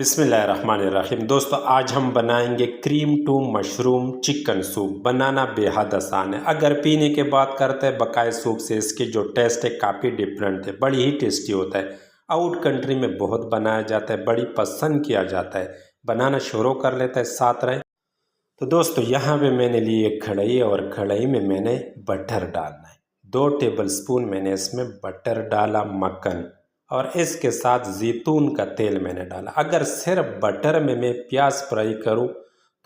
बिस्मिल्लाहिर्रहमानिर्रहीम। दोस्तों आज हम बनाएंगे cream to mushroom chicken soup. बनाना बेहद आसान है। अगर पीने के बाद करते हैं बकाए सूप से इसकी जो टेस्ट है काफ़ी डिफरेंट है, बड़ी ही टेस्टी होता है। आउट कंट्री में बहुत बनाया जाता है, बड़ी पसंद किया जाता है। बनाना शुरू कर लेते हैं, साथ रहे। तो दोस्तों यहाँ पे मैंने ली एक कढ़ाई और कढ़ाई में मैंने बटर डालना है। 2 टेबल स्पून मैंने इसमें बटर डाला, मक्खन, और इसके साथ जैतून का तेल मैंने डाला। अगर सिर्फ बटर में मैं प्याज फ्राई करूं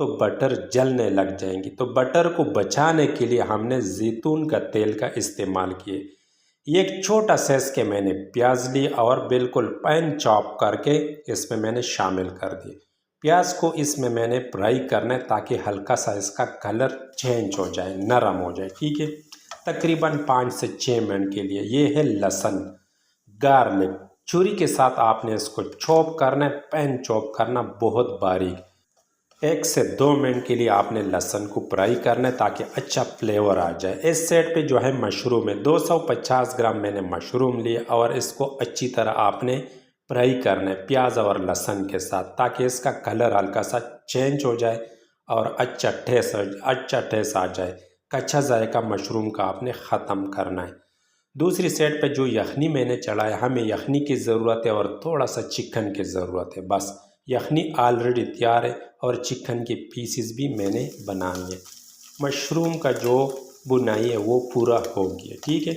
तो बटर जलने लग जाएंगी, तो बटर को बचाने के लिए हमने जैतून का तेल का इस्तेमाल किए। एक छोटा साइज के मैंने प्याज ली और बिल्कुल पैन चॉप करके इसमें मैंने शामिल कर दिए। प्याज को इसमें मैंने फ्राई करना है ताकि हल्का सा इसका कलर चेंज हो जाए, नरम हो जाए। ठीक है, तकरीबन 5 से 6 मिनट के लिए। ये है लहसुन, गार्लिक, छुरी के साथ आपने इसको चॉप करना है, पैन चॉप करना बहुत बारीक। 1 से 2 मिनट के लिए आपने लहसुन को फ्राई करना है ताकि अच्छा फ्लेवर आ जाए। इस साइड पे जो है मशरूम है, 250 ग्राम मैंने मशरूम लिए और इसको अच्छी तरह आपने फ्राई करना है प्याज और लहसुन के साथ ताकि इसका कलर हल्का सा चेंज हो जाए और अच्छा टेस्ट आ जाए। कच्चा जायका मशरूम का आपने ख़त्म करना है। दूसरी साइड पे जो यखनी मैंने चढ़ाया, हमें यखनी की ज़रूरत है और थोड़ा सा चिकन की ज़रूरत है। बस यखनी ऑलरेडी तैयार है और चिकन के पीसेस भी मैंने बना लिए। मशरूम का जो बुनाई है वो पूरा हो गया। ठीक है,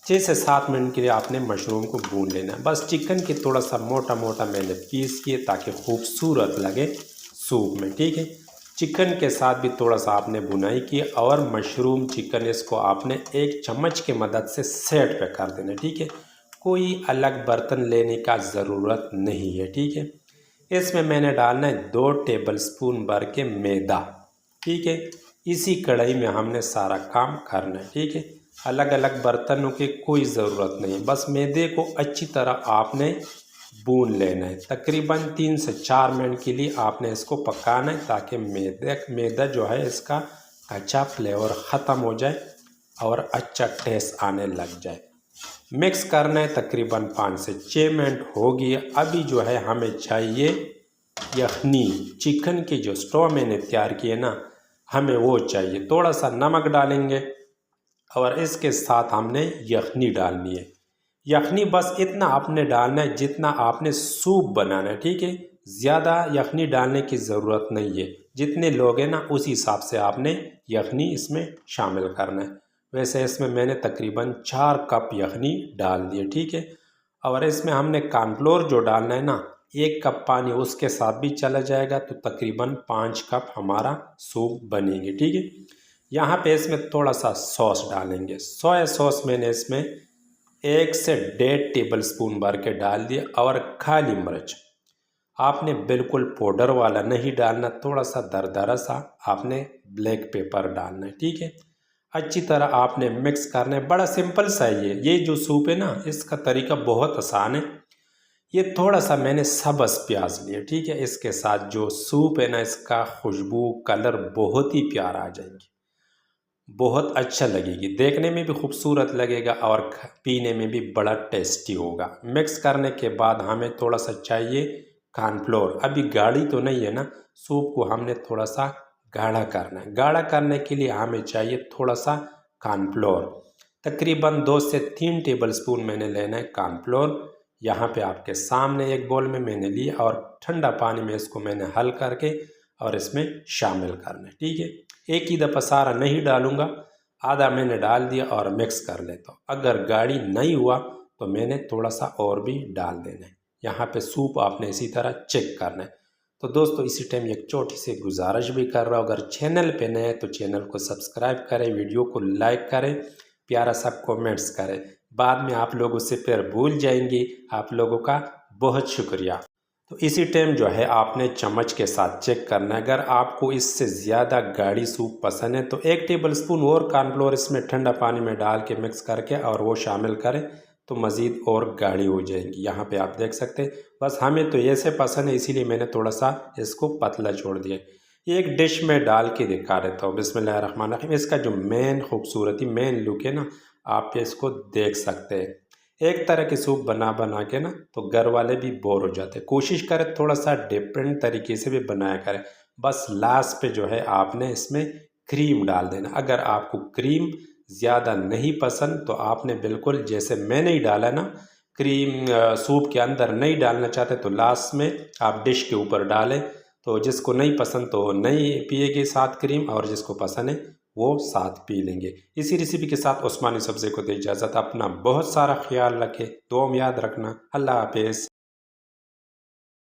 6 से 7 मिनट के लिए आपने मशरूम को भून लेना है। बस चिकन के थोड़ा सा मोटा मोटा मैंने पीस किए ताकि खूबसूरत लगे सूप में। ठीक है, चिकन के साथ भी थोड़ा सा आपने बुनाई की और मशरूम चिकन इसको आपने एक चम्मच के मदद से सेट पे कर देना। ठीक है, कोई अलग बर्तन लेने का ज़रूरत नहीं है। ठीक है, इसमें मैंने डालना है 2 टेबल स्पून भर के मैदा। ठीक है, इसी कढ़ाई में हमने सारा काम करना है। ठीक है, अलग अलग बर्तनों की कोई ज़रूरत नहीं, बस मैदे को अच्छी तरह आपने भून लेना है। तकरीबन 3 से 4 मिनट के लिए आपने इसको पकाना है ताकि मैदा जो है इसका अच्छा फ्लेवर ख़त्म हो जाए और अच्छा टेस्ट आने लग जाए। मिक्स करना है, तकरीबन 5 से 6 मिनट हो गया। अभी जो है हमें चाहिए यखनी, चिकन की जो स्टॉक मैंने तैयार किए ना, हमें वो चाहिए। थोड़ा सा नमक डालेंगे और इसके साथ हमने यखनी डालनी है। यखनी बस इतना आपने डालना है जितना आपने सूप बनाना है। ठीक है, ज़्यादा यखनी डालने की ज़रूरत नहीं है। जितने लोग हैं ना उसी हिसाब से आपने यखनी इसमें शामिल करना है। वैसे इसमें मैंने तकरीबन 4 कप यखनी डाल दिए। ठीक है, और इसमें हमने कॉर्नफ्लोर जो डालना है ना, 1 कप पानी उसके साथ भी चला जाएगा, तो तकरीबन 5 कप हमारा सूप बनेंगे। ठीक है, यहाँ पे इसमें थोड़ा सा सॉस डालेंगे। सोया सॉस मैंने इसमें 1 से 1.5 टेबल स्पून भर के डाल दिया। और काली मिर्च आपने बिल्कुल पाउडर वाला नहीं डालना, थोड़ा सा दरदरा सा आपने ब्लैक पेपर डालना है। ठीक है, अच्छी तरह आपने मिक्स करना है। बड़ा सिंपल सा ये जो सूप है ना, इसका तरीका बहुत आसान है। ये थोड़ा सा मैंने सब्ज़ प्याज लिया। ठीक है, इसके साथ जो सूप है ना, इसका खुशबू कलर बहुत ही प्यारा आ जाएंगी, बहुत अच्छा लगेगी, देखने में भी खूबसूरत लगेगा और पीने में भी बड़ा टेस्टी होगा। मिक्स करने के बाद हमें थोड़ा सा चाहिए कॉर्नफ्लोर। अभी गाढ़ी तो नहीं है ना, सूप को हमने थोड़ा सा गाढ़ा करना है। गाढ़ा करने के लिए हमें चाहिए थोड़ा सा कॉर्नफ्लोर। तकरीबन 2 से 3 टेबल स्पून मैंने लेना है कॉर्नफ्लोर। यहाँ पे आपके सामने एक बोल में मैंने लिया और ठंडा पानी में इसको मैंने हल करके और इसमें शामिल करना है। ठीक है, एक ही दफ़ा सारा नहीं डालूंगा, आधा मैंने डाल दिया और मिक्स कर लेता हूँ। अगर गाढ़ी नहीं हुआ तो मैंने थोड़ा सा और भी डाल देना है। यहाँ पे सूप आपने इसी तरह चेक करना है। तो दोस्तों इसी टाइम एक छोटी सी गुजारिश भी कर रहा हूँ, अगर चैनल पे नए हैं तो चैनल को सब्सक्राइब करें, वीडियो को लाइक करें, प्यारा सा कमेंट्स करें। बाद में आप लोग उससे फिर भूल जाएंगे। आप लोगों का बहुत शुक्रिया। तो इसी टाइम जो है आपने चम्मच के साथ चेक करना है। अगर आपको इससे ज़्यादा गाढ़ी सूप पसंद है तो 1 टेबल स्पून और कॉर्नफ्लोर इसमें ठंडा पानी में डाल के मिक्स करके और वो शामिल करें तो मज़ीद और गाढ़ी हो जाएगी। यहाँ पे आप देख सकते हैं, बस हमें तो ऐसे पसंद है इसीलिए मैंने थोड़ा सा इसको पतला छोड़ दिया। एक डिश में डाल के दिखा देता हूँ। बिस्मिल्लाहिर्रहमानिर्रहीम। इसका जो मेन खूबसूरती, मेन लुक है ना, आप इसको देख सकते हैं। एक तरह के सूप बना बना के ना तो घर वाले भी बोर हो जाते हैं। कोशिश करें थोड़ा सा डिफरेंट तरीके से भी बनाया करें। बस लास्ट पे जो है आपने इसमें क्रीम डाल देना। अगर आपको क्रीम ज़्यादा नहीं पसंद तो आपने बिल्कुल जैसे मैंने ही डाला ना, क्रीम सूप के अंदर नहीं डालना चाहते तो लास्ट में आप डिश के ऊपर डालें। तो जिसको नहीं पसंद तो नहीं पिएगी साथ क्रीम, और जिसको पसंद है वो साथ पी लेंगे। इसी रेसिपी के साथ उस्मानी सब्ज़ी को दे इजाज़त। अपना बहुत सारा ख्याल रखें, दुआ में याद रखना। अल्लाह हाफिज़।